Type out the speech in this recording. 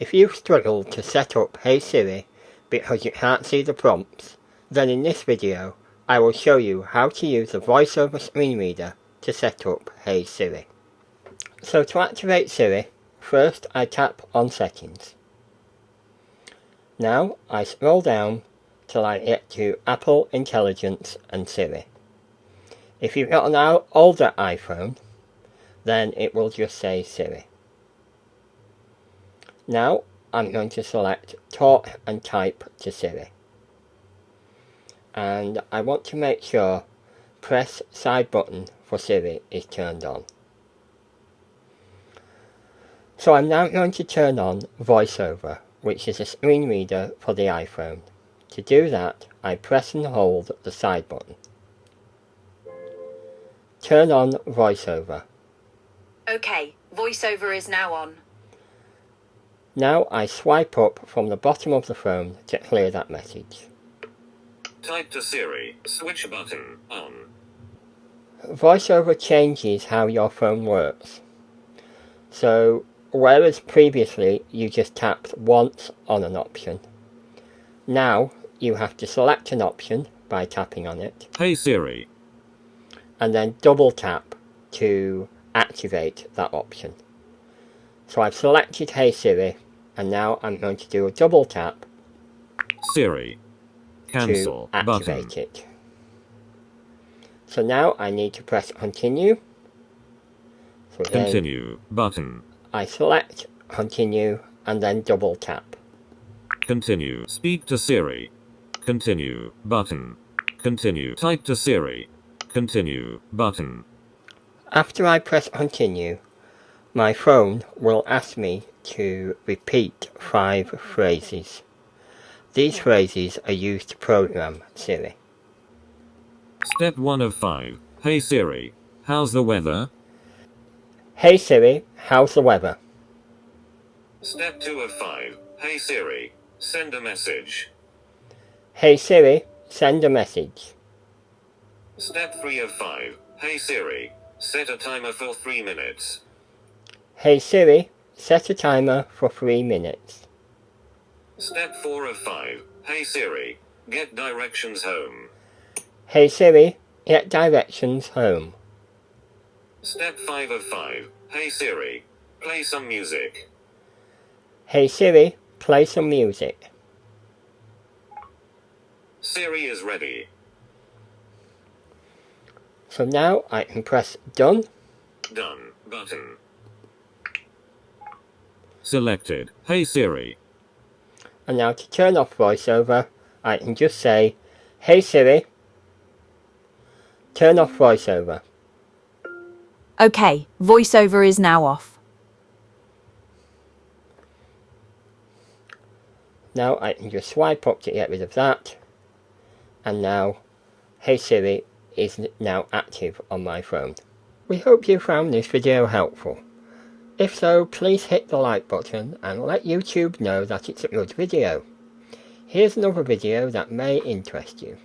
If you've struggled to set up Hey Siri because you can't see the prompts, then in this video I will show you how to use the VoiceOver screen reader to set up Hey Siri. So to activate Siri, first I tap on Settings. Now I scroll down till I get to Apple Intelligence and Siri. If you've got an older iPhone, then it will just say Siri. Now I'm going to select Talk and Type to Siri. And I want to make sure Press Side Button for Siri is turned on. So I'm now going to turn on VoiceOver, which is a screen reader for the iPhone. To do that, I press and hold the side button. Turn on VoiceOver. OK, VoiceOver is now on. Now I swipe up from the bottom of the phone to clear that message. Type to Siri, switch button, on. VoiceOver changes how your phone works. So, whereas previously you just tapped once on an option, now you have to select an option by tapping on it. Hey Siri. And then double tap to activate that option. So I've selected Hey Siri, and now I'm going to do a double tap Siri. Cancel to activate it. So now I need to press continue. So Continue button. I select continue and then double tap. Continue. Speak to Siri. Continue button. Continue. Type to Siri. Continue button. After I press continue, my phone will ask me to repeat 5 phrases. These phrases are used to program Siri. Step 1 of 5. Hey Siri, how's the weather? Hey Siri, how's the weather? Step 2 of 5. Hey Siri, send a message. Hey Siri, send a message. Step 3 of 5. Hey Siri, set a timer for 3 minutes. Hey Siri, set a timer for 3 minutes. Step 4 of 5. Hey Siri, get directions home. Hey Siri, get directions home. Step 5 of 5. Hey Siri, play some music. Hey Siri, play some music. Siri is ready. So now I can press Done. Done button. Selected. Hey Siri. And now to turn off VoiceOver, I can just say, Hey Siri, turn off VoiceOver. OK, VoiceOver is now off. Now I can just swipe up to get rid of that. And now, Hey Siri is now active on my phone. We hope you found this video helpful. If so, please hit the like button and let YouTube know that it's a good video. Here's another video that may interest you.